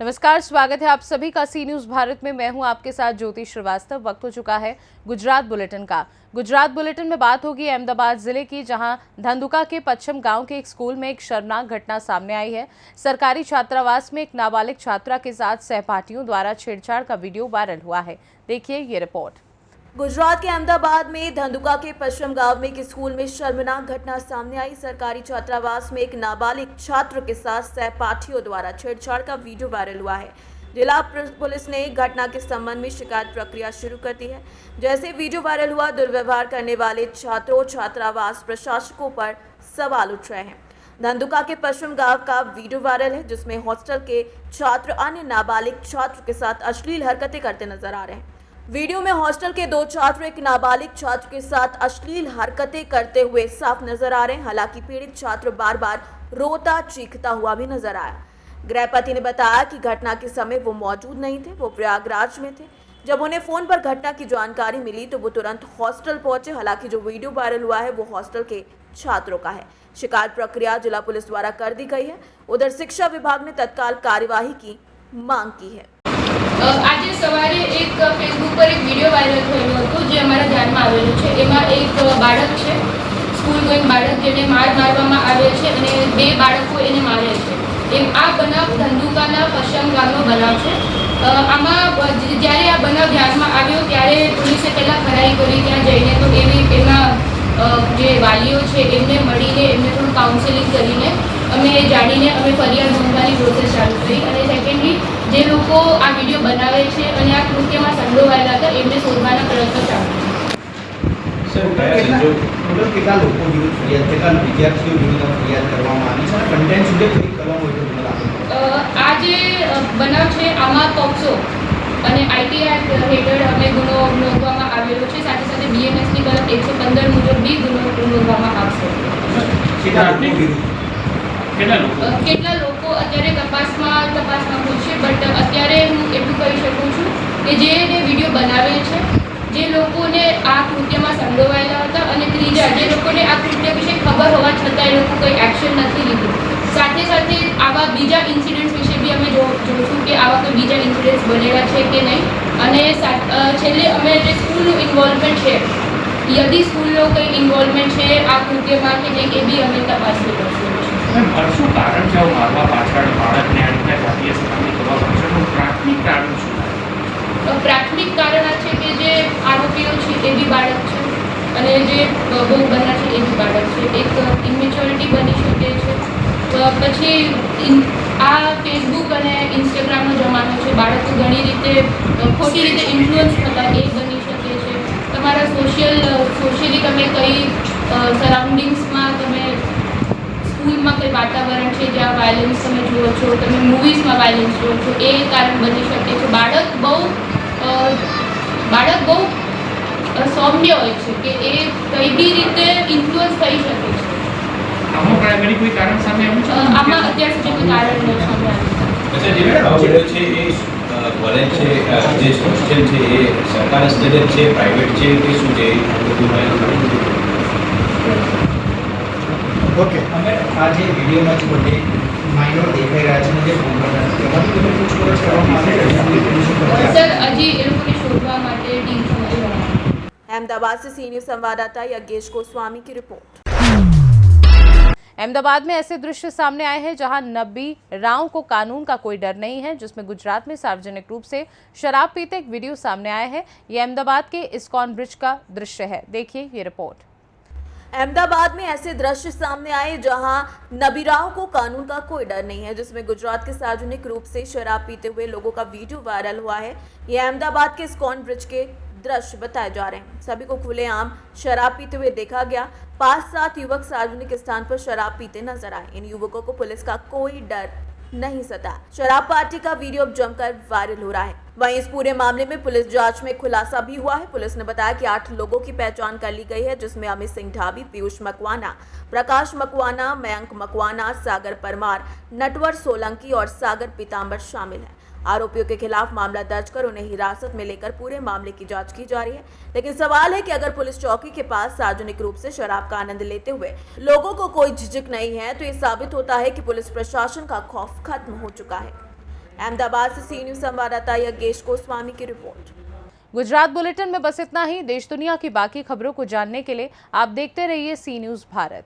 नमस्कार, स्वागत है आप सभी का सी न्यूज भारत में। मैं हूं आपके साथ ज्योति श्रीवास्तव। वक्त हो चुका है गुजरात बुलेटिन का। गुजरात बुलेटिन में बात होगी अहमदाबाद जिले की, जहां धंधुका के पच्छम गांव के एक स्कूल में एक शर्मनाक घटना सामने आई है। सरकारी छात्रावास में एक नाबालिग छात्रा के साथ सहपाठियों द्वारा छेड़छाड़ का वीडियो वायरल हुआ है। देखिए ये रिपोर्ट। गुजरात के अहमदाबाद में धंधुका के पश्चिम गांव में एक स्कूल में शर्मनाक घटना सामने आई। सरकारी छात्रावास में एक नाबालिग छात्र के साथ सहपाठियों द्वारा छेड़छाड़ का वीडियो वायरल हुआ है। जिला पुलिस ने घटना के संबंध में शिकायत प्रक्रिया शुरू कर दी है। जैसे वीडियो वायरल हुआ, दुर्व्यवहार करने वाले छात्रों छात्रावास प्रशासकों पर सवाल उठ रहे हैं। धंधुका के पश्चिम गांव का वीडियो वायरल है, जिसमें हॉस्टल के छात्र अन्य नाबालिग छात्र के साथ अश्लील हरकतें करते नजर आ रहे हैं। वीडियो में हॉस्टल के दो छात्र एक नाबालिग छात्र के साथ अश्लील हरकतें करते हुए साफ नजर आ रहे हैं। हालांकि पीड़ित छात्र बार बार रोता चीखता हुआ भी नजर आया। गृहपति ने बताया कि घटना के समय वो मौजूद नहीं थे, वो प्रयागराज में थे। जब उन्हें फोन पर घटना की जानकारी मिली तो वो तुरंत हॉस्टल पहुंचे। हालांकि जो वीडियो वायरल हुआ है वो हॉस्टल के छात्रों का है। शिकायत प्रक्रिया जिला पुलिस द्वारा कर दी गई है। उधर शिक्षा विभाग ने तत्काल कार्यवाही की मांग की है। આજે સવારે એક ફેસબુક પર એક વિડીયો વાયરલ થયેલો હતો, જે અમારા ધ્યાનમાં આવેલો છે। એમાં એક બાળક છે, સ્કૂલ ગોઈંગ બાળક, જેને મારવામાં આવે છે અને બે બાળકો એને મારે છે। એમ આ બનાવ ધંધુકાના પશ્ચિમ ગામનો બનાવ છે। આમાં જ્યારે આ બનાવ ધ્યાનમાં આવ્યો ત્યારે પોલીસે પહેલાં ખરાઈ કરી ત્યાં જઈને, તો એમાં જે વાલીઓ છે એમને મળીને એમને થોડું કાઉન્સેલિંગ કરીને અમે જાણીને અમે ફરિયાદ નોંધવાની પ્રોસેસ ચાલુ કરી। અને સેકન્ડલી જે લોકો આ વિડીયો બનાવે છે અને આ કૃત્યમાં સંડોવાયેલા હતા એમને શોધવાના પ્રયત્નો ચાલુ છે। સર, કેટલા લોકો વિરુદ્ધ ફરિયાદ, કેટલા વિદ્યાર્થીઓ વિરુદ્ધ ફરિયાદ કરવામાં આવી છે? કન્ટેન્ટ સુધી કઈ કલમો આ જે બનાવ છે આમાં પોક્સો અને આઈટી એક્ટ હેઠળ અમે ગુનો નોંધવામાં આવેલો છે। સાથે સાથે બીએનએસની કલમ 115 મુજબ બી ગુનો નોંધવામાં આવશે। કેટલા લોકો અત્યારે તપાસમાં હોય છે, બટ અત્યારે હું એટલું કહી શકું છું કે જેને વિડીયો બનાવે છે, જે લોકોને આ કૃત્યમાં સંડોવાયેલા હતા, અને ત્રીજા જે લોકોને આ કૃત્ય વિશે ખબર હોવા છતાં એ લોકો કંઈ એક્શન નથી લીધું। સાથે સાથે આવા બીજા ઇન્સિડન્ટ્સ વિશે બી અમે જોઈશું કે આવા કોઈ બીજા ઇન્સિડન્ટ્સ બનેલા છે કે નહીં। અને છેલ્લે અમે જે સ્કૂલનું ઇન્વોલ્વમેન્ટ છે, યદि સ્કૂલનો કંઈ ઇન્વોલ્વમેન્ટ છે આ કૃત્યમાં કે નહીં, એ બી અમે તપાસવી પડશે। શું કારણ છે મારવા પાછળ બાળકને આ રીતે જાતીય સતામણી કરવા પાછળનું પ્રાથમિક કારણ શું? પ્રાથમિક કારણ આ છે કે જે આરોપીઓ છે એ બી બાળક છે અને જે ભોગ બનનાર છે એ બી બાળક છે। એક ઇમેચ્યોરિટી બની શકે છે। પછી આ ફેસબુક અને ઇન્સ્ટાગ્રામનો જમાનો છે, બાળકો ઘણી રીતે ખોટી રીતે ઇન્ફ્લુઅન્સ થતા એ બની શકે છે। તમારા સોશિયલી તમે કઈ સરાઉન્ડિંગ્સમાં તમે સ્કૂલમાં કંઈ વાતાવરણ છે જ્યાં વાયલન્સ તમે જુઓ છો, તમે મૂવીઝમાં વાયલન્સ જુઓ છો, એ કારણ બની શકે છે। બાળક બહુ સૌમ્ય હોય છે કે એ કઈ બી રીતે ઇન્ફ્લુઅન્સ થઈ શકે છે। આમાં પ્રાઇમરી કોઈ કારણ સામે આવ્યું છે? આમાં અત્યાર સુધી કોઈ કારણ ન સામે આવ્યું। अच्छा, જે બનાવેલો છે એ કોલેજ છે, જે હોસ્ટેલ છે એ સરકારી સ્તરે છે, પ્રાઇવેટ છે કે શું છે? ઓકે, અમે આ જે વિડીયોમાં જે બધે માઇનોર દેખાઈ રહ્યા છે અને જે ફોન પર એમાંથી તમે પૂછપરછ કરવામાં આવે સર, હજી એ લોકોને શોધવા માટે ટીમ સમય બનાવી। अहमदाबाद से सी न्यूज संवाददाता यज्ञेश गोस्वामी की रिपोर्ट। अहमदाबाद में ऐसे दृश्य सामने आए हैं जहां नबीराओं को कानून का कोई डर नहीं है, जिसमें गुजरात में सार्वजनिक रूप से शराब पीते एक वीडियो सामने आया है। ये अहमदाबाद के इस्कॉन ब्रिज का दृश्य है। देखिए ये रिपोर्ट। अहमदाबाद में ऐसे दृश्य सामने आए जहां नबीराओं को कानून का कोई डर नहीं है, जिसमें गुजरात के सार्वजनिक रूप से शराब पीते हुए लोगों का वीडियो वायरल हुआ है। ये अहमदाबाद के इस्कॉन ब्रिज के दृश्य बताए जा रहे हैं। सभी को खुलेआम शराब पीते हुए देखा गया। 5-7 युवक सार्वजनिक स्थान पर शराब पीते नजर आए। इन युवकों को पुलिस का कोई डर नहीं सता। शराब पार्टी का वीडियो अब जमकर वायरल हो रहा है। वहीं इस पूरे मामले में पुलिस जांच में खुलासा भी हुआ है। पुलिस ने बताया कि 8 लोगों की पहचान कर ली गई है, जिसमें अमित सिंह ढाबी, पीयूष मकवाना, प्रकाश मकवाना, मयंक मकवाना, सागर परमार, नटवर सोलंकी और सागर पीतांबर शामिल है। आरोपियों के खिलाफ मामला दर्ज कर उन्हें हिरासत में लेकर पूरे मामले की जांच की जा रही है। लेकिन सवाल है कि अगर पुलिस चौकी के पास सार्वजनिक रूप से शराब का आनंद लेते हुए लोगों को कोई झिझक नहीं है तो ये साबित होता है कि पुलिस प्रशासन का खौफ खत्म हो चुका है। अहमदाबाद से सी न्यूज संवाददाता यज्ञेश गोस्वामी की रिपोर्ट। गुजरात बुलेटिन में बस इतना ही। देश दुनिया की बाकी खबरों को जानने के लिए आप देखते रहिए सी न्यूज भारत।